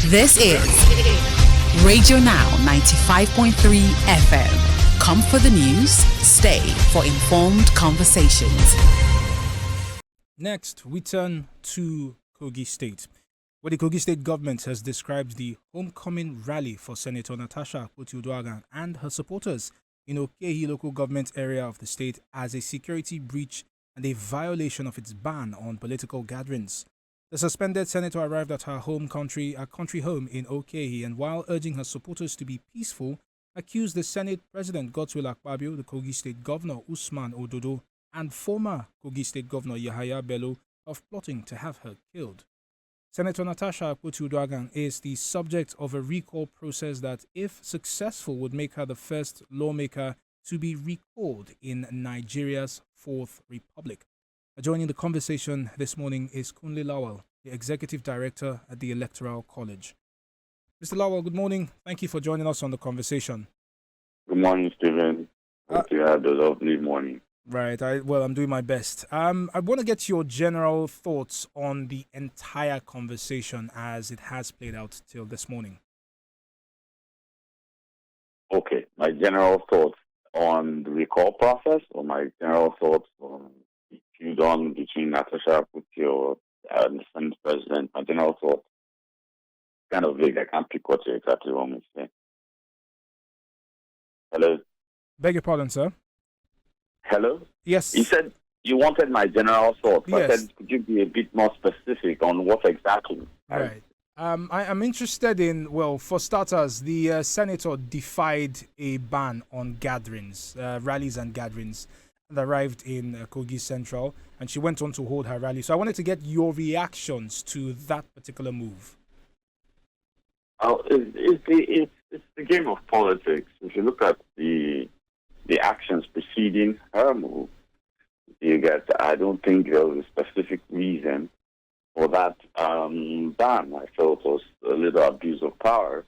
This is Radio Now 95.3 FM. Come for the news, stay for informed conversations. Next, we turn to Kogi State, where the Kogi State Government has described the homecoming rally for Senator Natasha Akpoti-Uduaghan and her supporters in Okehi Local Government Area of the state as a security breach and a violation of its ban on political gatherings. The suspended senator arrived at her country home in Okehi, and while urging her supporters to be peaceful, accused the Senate President Godswill Akpabio, the Kogi State Governor Usman Ododo, and former Kogi State Governor Yahaya Bello of plotting to have her killed. Senator Natasha Akpoti-Uduaghan is the subject of a recall process that, if successful, would make her the first lawmaker to be recalled in Nigeria's Fourth Republic. Joining the conversation this morning is Kunle Lawal, the Executive Director at the Electoral College. Mr. Lawal, good morning. Thank you for joining us on the conversation. Good morning, Stephen. Hope you had a lovely morning. Right. I'm doing my best. I want to get your general thoughts on the entire conversation as it has played out till this morning. Okay. My general thoughts on the recall process, or my general thoughts on the feud on between Natasha Akpoti and the Senate President. My general thoughts kind of vague. I can't pick what you exactly want me to say. Hello? Beg your pardon, sir? Hello? Yes. You said you wanted my general thoughts. Yes. I said, could you be a bit more specific on what exactly? Right. I'm interested in, well, for starters, the senator defied a ban on gatherings, rallies and gatherings, and arrived in Kogi Central, and she went on to hold her rally. So I wanted to get your reactions to that particular move. It's the game of politics. If you look at the actions preceding her move, you get, I don't think there was a specific reason for that ban. I felt it was a little abuse of power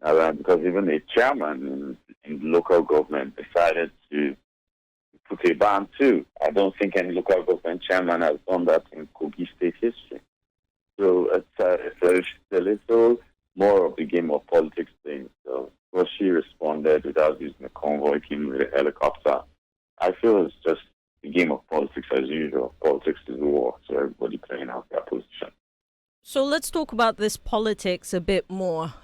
because even a chairman in local government decided to put a ban too. I don't think any local government chairman has done that in Kogi State history. So it's a little more of the game of politics thing. So, well, she responded without using a convoy, came with a helicopter. I feel it's just the game of politics as usual. Politics is war, so everybody playing out their position. So let's talk about this politics a bit more.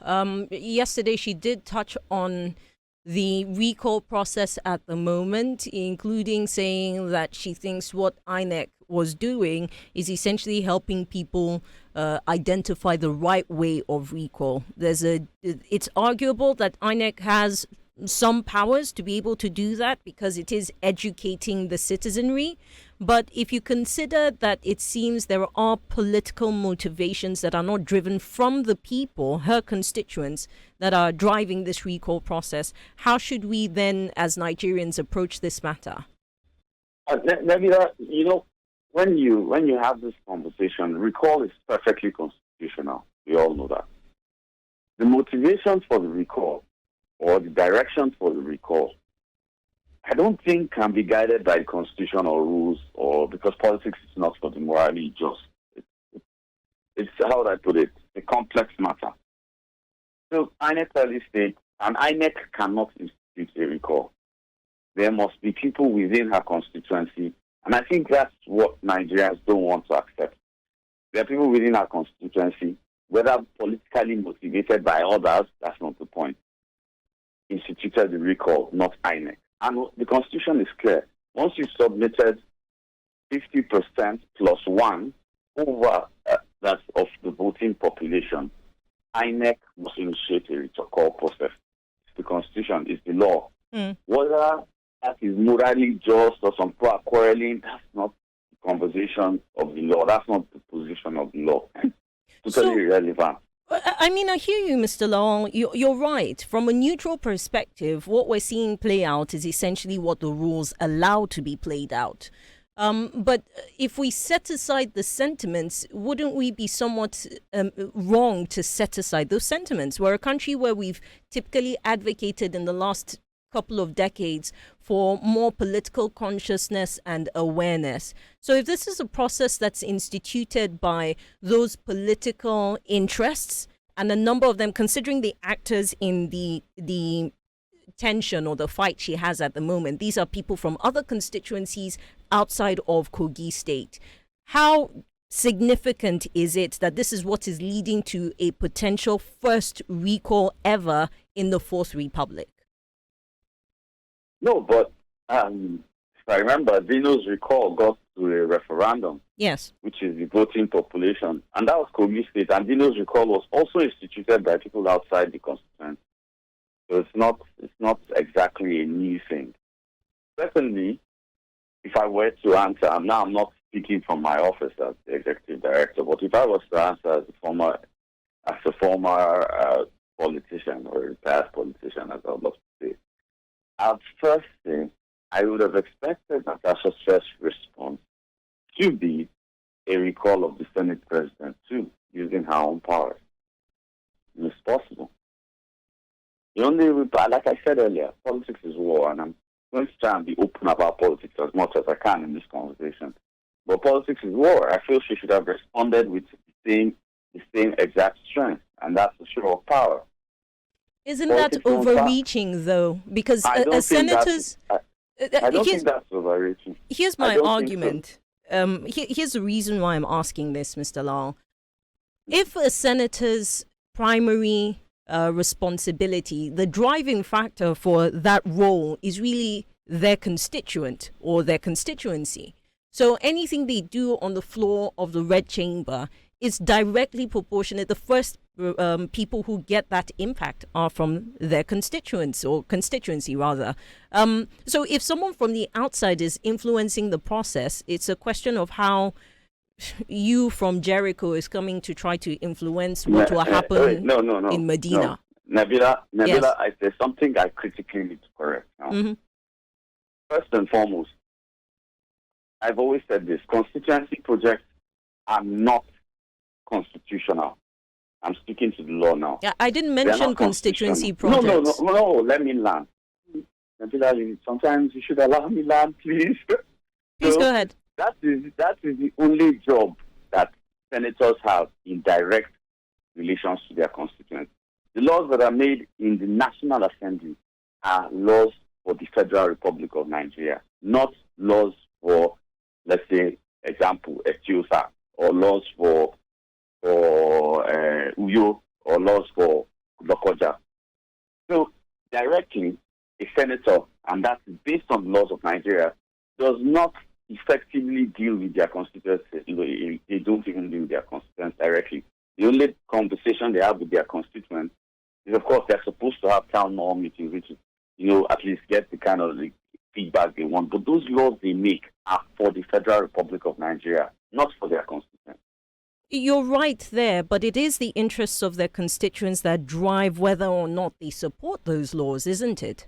Yesterday, she did touch on the recall process at the moment, including saying that she thinks what INEC was doing is essentially helping people identify the right way of recall. It's arguable that INEC has some powers to be able to do that because it is educating the citizenry. But if you consider that it seems there are political motivations that are not driven from the people, her constituents, that are driving this recall process, how should we then, as Nigerians, approach this matter? Maybe that, when you have this conversation, recall is perfectly constitutional. We all know that. The motivation for the recall or the direction for the recall, I don't think can be guided by constitutional rules or because politics is not for the morally just. It's how would I put it? A complex matter. So INEC clearly states, and INEC cannot institute a recall. There must be people within her constituency, and I think that's what Nigerians don't want to accept. There are people within our constituency, whether politically motivated by others, that's not the point, instituted the recall, not INEC. And the Constitution is clear. Once you submitted 50% plus one over that of the voting population, INEC must initiate a recall process. The Constitution is the law. Whether that is morally just or some people are quarreling, that's not the conversation of the law. That's not the position of the law. Totally irrelevant. I mean, I hear you, Mr. Lawal. You're right. From a neutral perspective, what we're seeing play out is essentially what the rules allow to be played out. But if we set aside the sentiments, wouldn't we be somewhat wrong to set aside those sentiments? We're a country where we've typically advocated in the last couple of decades for more political consciousness and awareness. So if this is a process that's instituted by those political interests and a number of them, considering the actors in the tension or the fight she has at the moment, these are people from other constituencies outside of Kogi State. How significant is it that this is what is leading to a potential first recall ever in the Fourth Republic? No, but if I remember, Dino's recall got to a referendum. Yes. Which is the voting population. And that was Kogi State. And Dino's recall was also instituted by people outside the constituency. So it's not exactly a new thing. Secondly, if I were to answer, I'm not speaking from my office as the executive director, but if I was to answer as a former politician or a retired politician, as I would love to say, I'd first say I would have expected Natasha's first response to be a recall of the Senate President too, using her own powers. It's possible. The only, like I said earlier, politics is war, and I'm going to try and be open about politics as much as I can in this conversation. But politics is war. I feel she should have responded with the same exact strength, and that's a show of power. Isn't that overreaching, though? Because as senators... I don't think that's overreaching. Here's my argument. So. Here's the reason why I'm asking this, Mr. Lal. If a senator's primary responsibility, the driving factor for that role is really their constituent or their constituency. So anything they do on the floor of the Red Chamber is directly proportionate. The first people who get that impact are from their constituents or constituency rather. So if someone from the outside is influencing the process, it's a question of how you from Jericho is coming to try to influence what will happen in Medina. No. Nabila, Yes. there's something I critically need to correct now. Mm-hmm. First and foremost, I've always said this, constituency projects are not constitutional. I'm speaking to the law now. Yeah, I didn't mention constituency projects. No, let me land. Nabila, sometimes you should allow me land, please. Please go ahead. That is the only job that senators have in direct relations to their constituents. The laws that are made in the National Assembly are laws for the Federal Republic of Nigeria, not laws for, let's say, example, Etiosa, or laws for Uyo, or laws for Lokoja. So directly, a senator, and that's based on the laws of Nigeria, does not effectively deal with their constituents. They don't even deal with their constituents directly. The only conversation they have with their constituents is, of course, they're supposed to have town hall meetings, which is, at least get the kind of feedback they want. But those laws they make are for the Federal Republic of Nigeria, not for their constituents. You're right there, but it is the interests of their constituents that drive whether or not they support those laws, isn't it?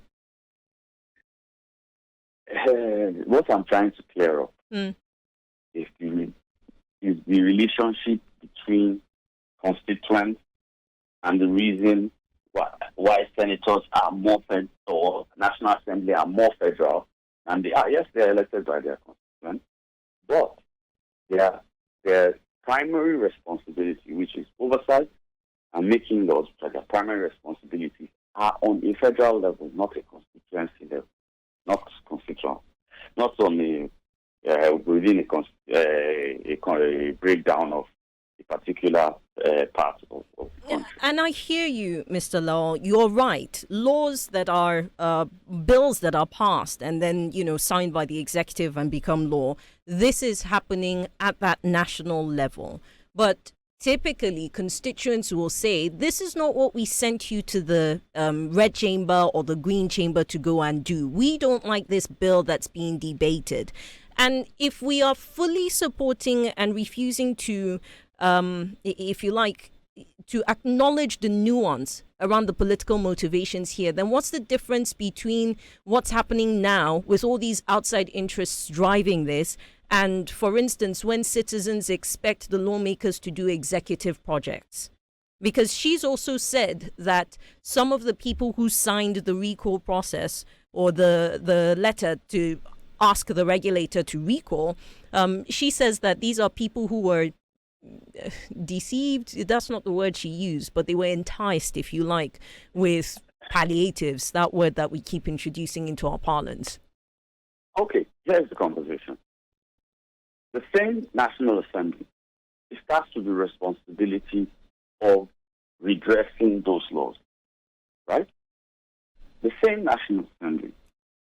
What I'm trying to clear up is the relationship between constituents and the reason why senators are more federal, or National Assembly are more federal than they are. Yes, they are elected by their constituents, but their primary responsibility, which is oversight and making laws, which are their primary responsibilities, are on a federal level, not a constituency level, not constitutional, not only within a breakdown of a particular part of the country. And I hear you, Mr. Law. You're right. Laws that are bills that are passed and then signed by the executive and become law. This is happening at that national level. But typically, constituents will say, this is not what we sent you to the red chamber or the green chamber to go and do. We don't like this bill that's being debated. And if we are fully supporting and refusing to, if you like, to acknowledge the nuance around the political motivations here, then what's the difference between what's happening now with all these outside interests driving this and, for instance, when citizens expect the lawmakers to do executive projects? Because she's also said that some of the people who signed the recall process or the letter to ask the regulator to recall, she says that these are people who were deceived, that's not the word she used, but they were enticed, if you like, with palliatives, that word that we keep introducing into our parlance. Okay, here's the conversation. The same National Assembly, it starts with the responsibility of redressing those laws, right? The same National Assembly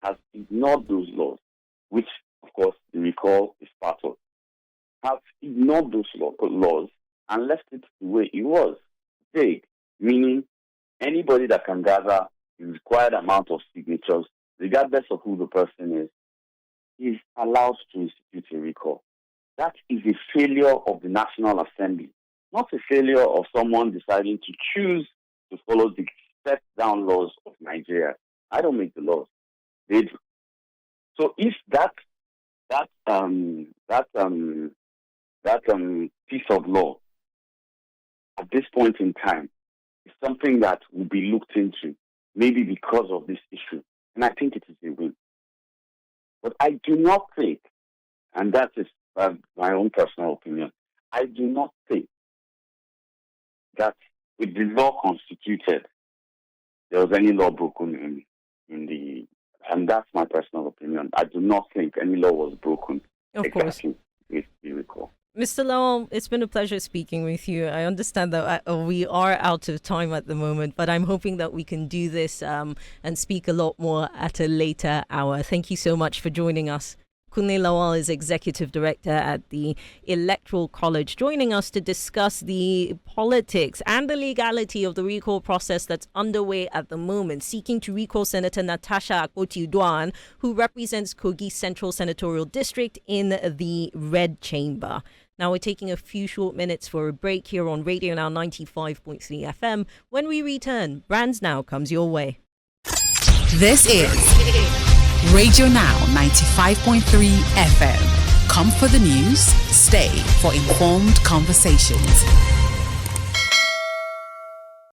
has ignored those laws, which, of course, the recall is part of, have ignored those laws and left it the way it was, vague, meaning anybody that can gather the required amount of signatures, regardless of who the person is allowed to institute a recall. That is a failure of the National Assembly, not a failure of someone deciding to choose to follow the step-down laws of Nigeria. I don't make the laws; they do. So if that piece of law at this point in time is something that will be looked into, maybe because of this issue, and I think it is a win. But I do not think, and that is my own personal opinion, I do not think that with the law constituted, there was any law broken and that's my personal opinion. I do not think any law was broken. Of course. With the recall. Mr. Lowell, it's been a pleasure speaking with you. I understand that we are out of time at the moment, but I'm hoping that we can do this and speak a lot more at a later hour. Thank you so much for joining us. Kunle Lowell is Executive Director at the Electoral College, joining us to discuss the politics and the legality of the recall process that's underway at the moment, seeking to recall Senator Natasha Akpoti-Uduaghan, who represents Kogi Central Senatorial District in the Red Chamber. Now we're taking a few short minutes for a break here on Radio Now 95.3 FM. When we return, Brands Now comes your way. This is Radio Now 95.3 FM. Come for the news, stay for informed conversations.